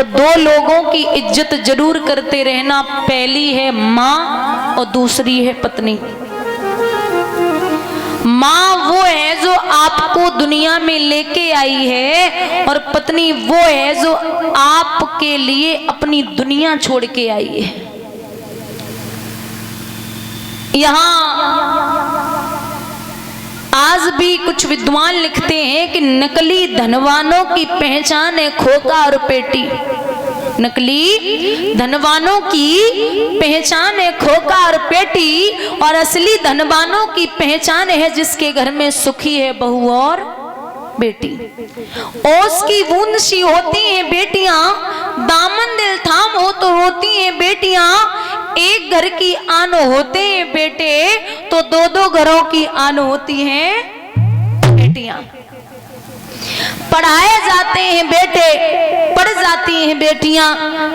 तो दो लोगों की इज्जत जरूर करते रहना। पहली है माँ और दूसरी है पत्नी। माँ वो है जो आपको दुनिया में लेके आई है, और पत्नी वो है जो आपके लिए अपनी दुनिया छोड़ के आई है। यहाँ आज भी कुछ विद्वान लिखते हैं कि नकली धनवानों की पहचान है खोका और पेटी। नकली धनवानों की पहचान है खोका और पेटी, और असली धनवानों की पहचान है जिसके घर में सुखी है बहू और बेटी। ओस की बूंद सी होती हैं बेटियां, दामन दिल थाम हो तो रोती हैं बेटियां। एक घर की आन होते हैं बेटे, तो दो दो घरों की आन होती हैं बेटियां। पढ़ाए जाते हैं बेटे, पढ़ जाती हैं बेटियां।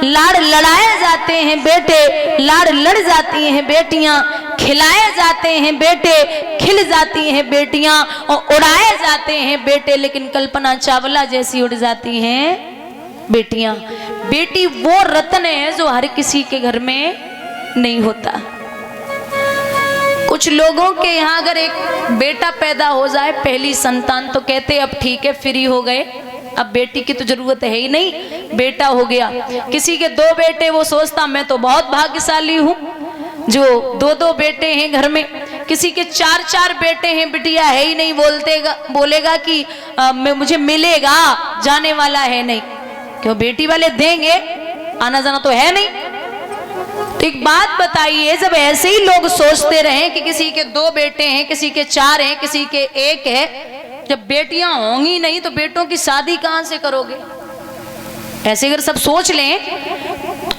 लाड़ लड़ाए जाते हैं बेटे, लाड़ लड़ जाती हैं बेटियां। खिलाए जाते हैं बेटे, खिल जाती हैं बेटियां। और उड़ाए जाते हैं बेटे, लेकिन कल्पना चावला जैसी उड़ जाती हैं बेटियां। बेटी वो रत्न है जो हर किसी के घर में नहीं होता। कुछ लोगों के यहाँ अगर एक बेटा पैदा हो जाए, पहली संतान, तो कहते अब ठीक है, फ्री हो गए, अब बेटी की तो जरूरत है ही नहीं, बेटा हो गया। किसी के दो बेटे, वो सोचता मैं तो बहुत भाग्यशाली हूँ जो दो दो बेटे हैं घर में। किसी के चार चार बेटे हैं, बिटिया है ही नहीं, बोलेगा कि मुझे मिलेगा, जाने वाला है नहीं। क्यों? बेटी वाले देंगे, आना जाना तो है नहीं। तो एक बात बताइए, जब ऐसे ही लोग सोचते रहे कि किसी के दो बेटे हैं, किसी के चार हैं, किसी के एक है, जब बेटियां होंगी नहीं तो बेटों की शादी कहां से करोगे? ऐसे अगर सब सोच लें,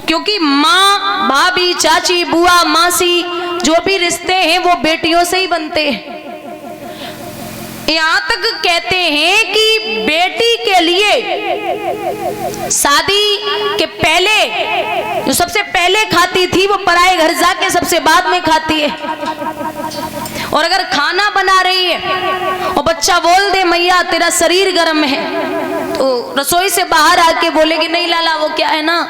क्योंकि माँ, भाभी, चाची, बुआ, मासी, जो भी रिश्ते हैं वो बेटियों से ही बनते हैं। यहाँ तक कहते हैं कि बेटी के लिए शादी के पहले जो सबसे पहले खाती थी, वो पराए घर जाके सबसे बाद में खाती है। और अगर खाना बना रही है और बच्चा बोल दे मैया तेरा शरीर गर्म है, तो रसोई से बाहर आके बोलेगी नहीं लाला वो क्या है ना,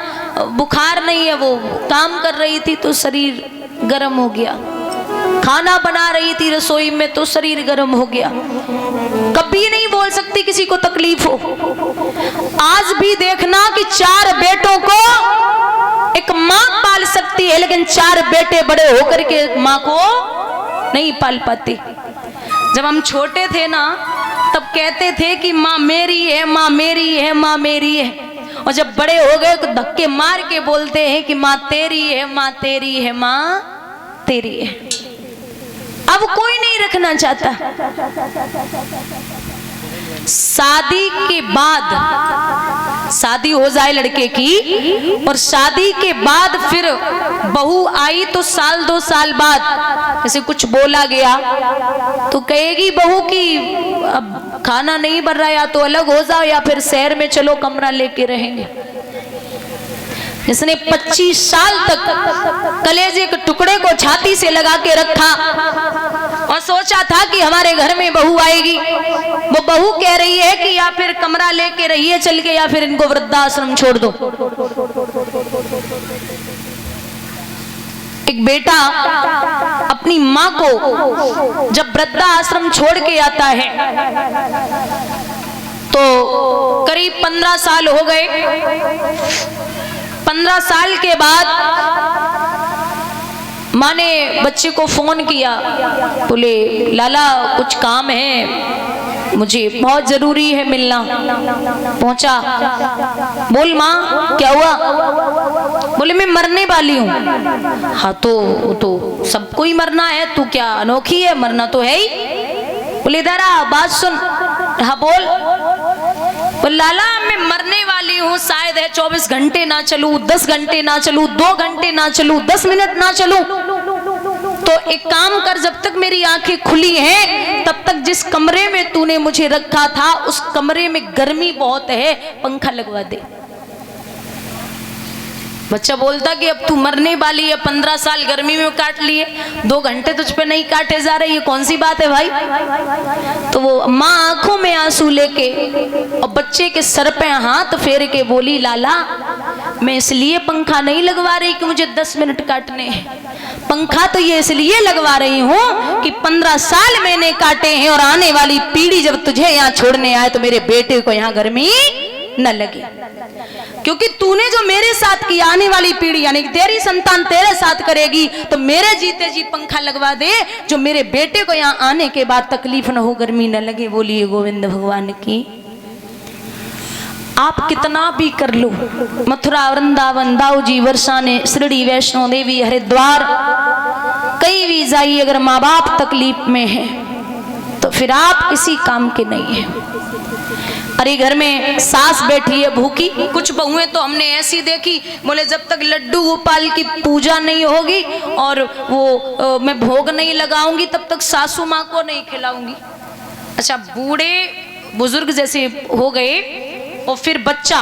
बुखार नहीं है, वो काम कर रही थी तो शरीर गर्म हो गया। खाना बना रही थी रसोई में तो शरीर गर्म हो गया। कभी नहीं बोल सकती किसी को तकलीफ हो। आज भी देखना कि चार बेटों को एक माँ पाल सकती है, लेकिन चार बेटे बड़े होकर के माँ को नहीं पाल पाते। जब हम छोटे थे ना, तब कहते थे कि माँ मेरी है, माँ मेरी है, माँ मेरी है। और जब बड़े हो गए तो धक्के मार के बोलते हैं कि माँ तेरी है, माँ तेरी है, माँ तेरी है। अब कोई नहीं रखना चाहता। शादी के बाद, शादी हो जाए लड़के की, और शादी के बाद फिर बहू आई तो साल दो साल बाद जैसे कुछ बोला गया तो कहेगी बहू की अब खाना नहीं बन रहा, या तो अलग हो जाओ या फिर शहर में चलो कमरा लेके रहेंगे। जिसने 25 साल तक कलेजे के टुकड़े को छाती से लगा के रखा और सोचा था कि हमारे घर में बहू आएगी, वो बहू कह रही है कि या फिर कमरा लेके रहिए चल के, या फिर इनको वृद्धाश्रम छोड़ दो। एक बेटा अपनी माँ को जब वृद्धाश्रम छोड़ के आता है तो करीब 15 साल हो गए। 15 साल के बाद माँ ने बच्चे को फोन किया, बोले लाला कुछ काम है, मुझे बहुत जरूरी है मिलना। पहुंचा, बोल माँ क्या हुआ? बोले मैं मरने वाली हूँ। हाँ तो सबको ही मरना है, तू क्या अनोखी है, मरना तो है ही। बोले दादा बात सुन। हाँ बोल। लाला मैं मरने वाली हूँ, शायद है 24 घंटे ना चलूं, 10 घंटे ना चलूं, 2 घंटे ना चलूं, 10 मिनट ना चलूं, तो एक काम कर, जब तक मेरी आंखें खुली हैं तब तक जिस कमरे में तूने मुझे रखा था उस कमरे में गर्मी बहुत है, पंखा लगवा दे। बच्चा बोलता कि अब तू मरने वाली है, 15 साल गर्मी में काट लिए, 2 घंटे तुझ पे नहीं काटे जा रहे, ये कौन सी बात है भाई। तो वो माँ आंखों में आंसू लेके और बच्चे के सर पे हाथ फेर के बोली, लाला मैं इसलिए पंखा नहीं लगवा रही कि मुझे 10 मिनट काटने हैं, पंखा तो ये इसलिए लगवा रही हूँ कि 15 साल मैंने काटे हैं और आने वाली पीढ़ी जब तुझे यहाँ छोड़ने आए तो मेरे बेटे को यहाँ गर्मी न लगे, क्योंकि तूने जो मेरे साथ किया आने वाली पीढ़ी यानी तेरी संतान तेरे साथ करेगी, तो मेरे जीते जी पंखा लगवा दे जो मेरे बेटे को यहाँ आने के बाद तकलीफ न हो, गर्मी न लगे। बोलिए गोविंद भगवान की। आप कितना भी कर लो, मथुरा वृंदावन दाऊजी वर्षाने शिरडी वैष्णो देवी हरिद्वार कहीं भी जाइए, अगर माँ बाप तकलीफ में है तो फिर आप किसी काम के नहीं है। अरे घर में सास बैठी है भूखी, कुछ बहुएं तो हमने ऐसी देखी, बोले जब तक लड्डू गोपाल की पूजा नहीं होगी और वो मैं भोग नहीं लगाऊंगी तब तक सासू माँ को नहीं खिलाऊंगी। अच्छा, बूढ़े बुजुर्ग जैसे हो गए और फिर बच्चा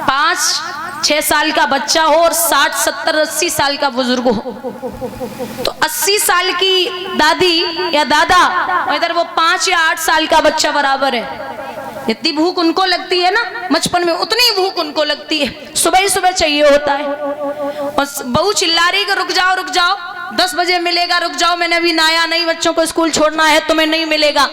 5-6 साल का बच्चा हो और 60, 70, 80 साल का बुजुर्ग हो, तो 80 साल की दादी या दादा और इधर वो 5 या 8 साल का बच्चा बराबर है। इतनी भूख उनको लगती है ना, बचपन में उतनी भूख उनको लगती है, सुबह ही सुबह चाहिए होता है। और बहू चिल्ला रही कि रुक जाओ 10 बजे मिलेगा, रुक जाओ मैंने अभी नहाया नहीं, बच्चों को स्कूल छोड़ना है, तुम्हें नहीं मिलेगा।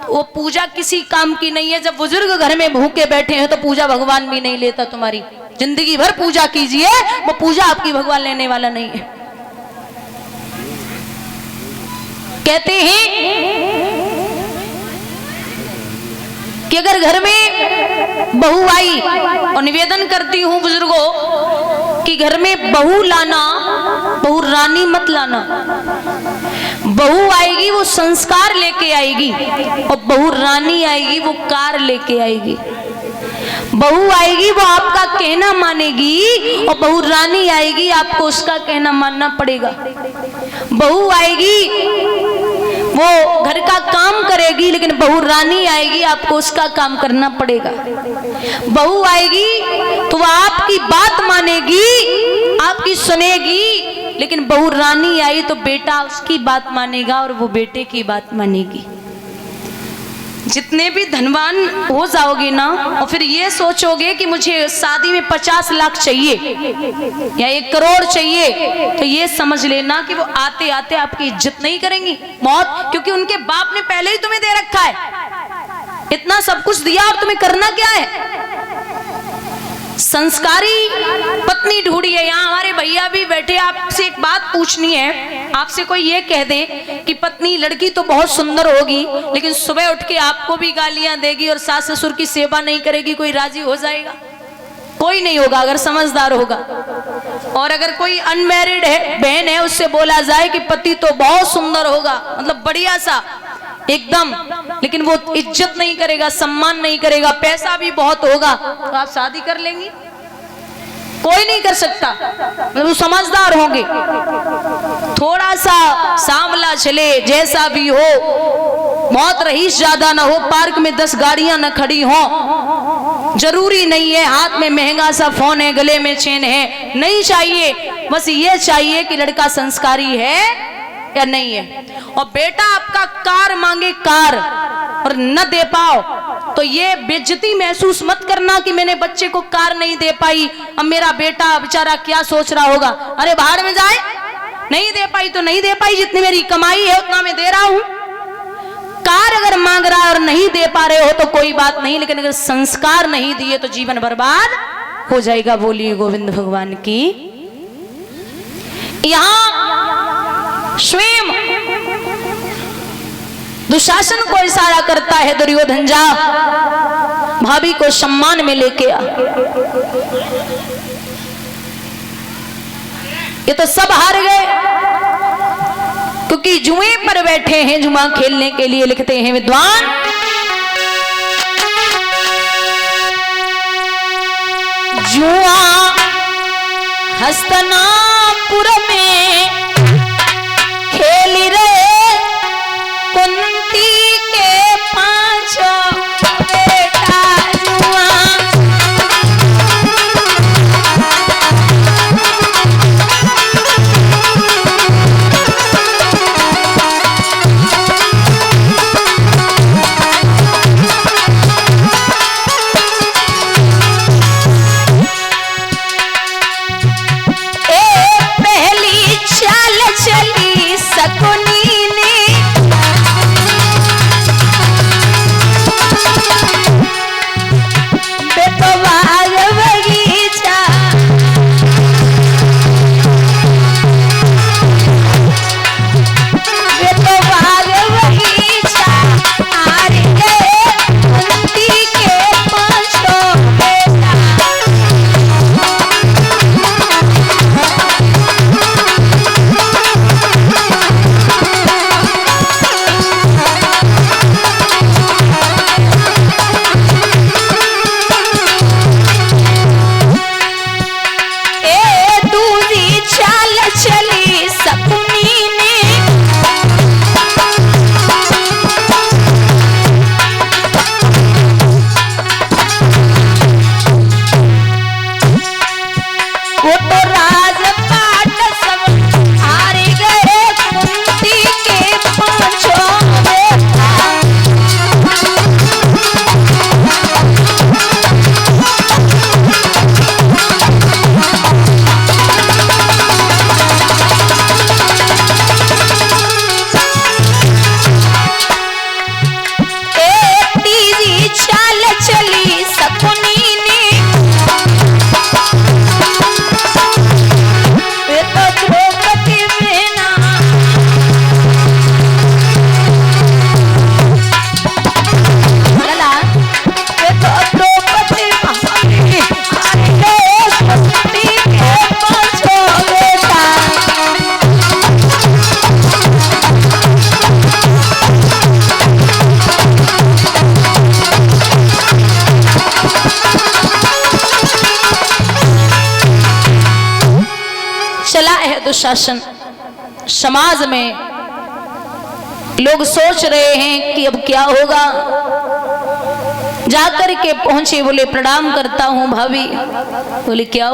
वो पूजा किसी काम की नहीं है। जब बुजुर्ग घर में भूखे बैठे हैं तो पूजा भगवान भी नहीं लेता तुम्हारी। जिंदगी भर पूजा कीजिए, वो पूजा आपकी भगवान लेने वाला नहीं है। कहते हैं कि अगर घर में बहू आई, और निवेदन करती हूं बुजुर्गों कि घर में बहू लाना, बहू रानी मत लाना। बहू आएगी वो संस्कार लेके आएगी और बहू रानी आएगी वो कार लेके आएगी। बहू आएगी वो आपका कहना मानेगी और बहू रानी आएगी आपको उसका कहना मानना पड़ेगा। बहू आएगी वो घर का काम करेगी, लेकिन बहू रानी आएगी आपको उसका काम करना पड़ेगा। बहू आएगी तो वह आपकी बात मानेगी, आपकी सुनेगी, लेकिन बहू रानी आई तो बेटा उसकी बात मानेगा और वो बेटे की बात मानेगी। जितने भी धनवान हो जाओगे ना और फिर ये सोचोगे कि मुझे शादी में 50 लाख चाहिए या 1 करोड़ चाहिए, तो ये समझ लेना कि वो आते आते आपकी इज्जत नहीं करेंगी, मौत, क्योंकि उनके बाप ने पहले ही तुम्हें दे रखा है, इतना सब कुछ दिया और तुम्हें करना क्या है। संस्कारी पत्नी ढूंढी है। यहाँ हमारे भैया भी बैठे, आपसे एक बात पूछनी है। आपसे कोई ये कह दे कि पत्नी लड़की तो बहुत सुंदर होगी लेकिन सुबह उठ के आपको भी गालियां देगी और सास ससुर की सेवा नहीं करेगी, कोई राजी हो जाएगा? कोई नहीं होगा अगर समझदार होगा। और अगर कोई अनमैरिड है, बहन है, उससे बोला जाए कि पति तो बहुत सुंदर होगा, मतलब बढ़िया सा एकदम, लेकिन वो इज्जत नहीं करेगा, सम्मान नहीं करेगा, पैसा भी बहुत होगा, तो आप शादी कर लेंगी? कोई नहीं कर सकता, मतलब वो समझदार होंगे। थोड़ा सा सांवला चले, जैसा भी हो, मौत रईस ज्यादा ना हो, पार्क में 10 गाड़ियां न खड़ी हो, जरूरी नहीं है हाथ में महंगा सा फोन है, गले में चेन है, नहीं चाहिए। बस ये चाहिए कि लड़का संस्कारी है या नहीं है। और बेटा आपका कार मांगे कार और न दे पाओ तो ये बेइज्जती महसूस मत करना कि मैंने बच्चे को कार नहीं दे पाई, अब मेरा बेटा बेचारा क्या सोच रहा होगा। अरे बाहर में जाए, नहीं दे पाई तो नहीं दे पाई, जितनी मेरी कमाई है उतना मैं दे रहा हूं। कार अगर मांग रहा है और नहीं दे पा रहे हो तो कोई बात नहीं, लेकिन अगर संस्कार नहीं दिए तो जीवन बर्बाद हो जाएगा। बोलिए गोविंद भगवान की। यहां स्वयं दुशासन को इशारा करता है, दुर्योधन जा भाभी को सम्मान में लेके आ। ये तो सब हार गए क्योंकि जुए पर बैठे हैं जुआ खेलने के लिए। लिखते हैं विद्वान, जुआ हस्तिनापुर में खेल रहे कुंती के 5 बेटा जुआ। चला है दुशासन। समाज में लोग सोच रहे हैं कि अब क्या होगा। जाकर के पहुंचे, बोले प्रणाम करता हूं भाभी। बोले क्या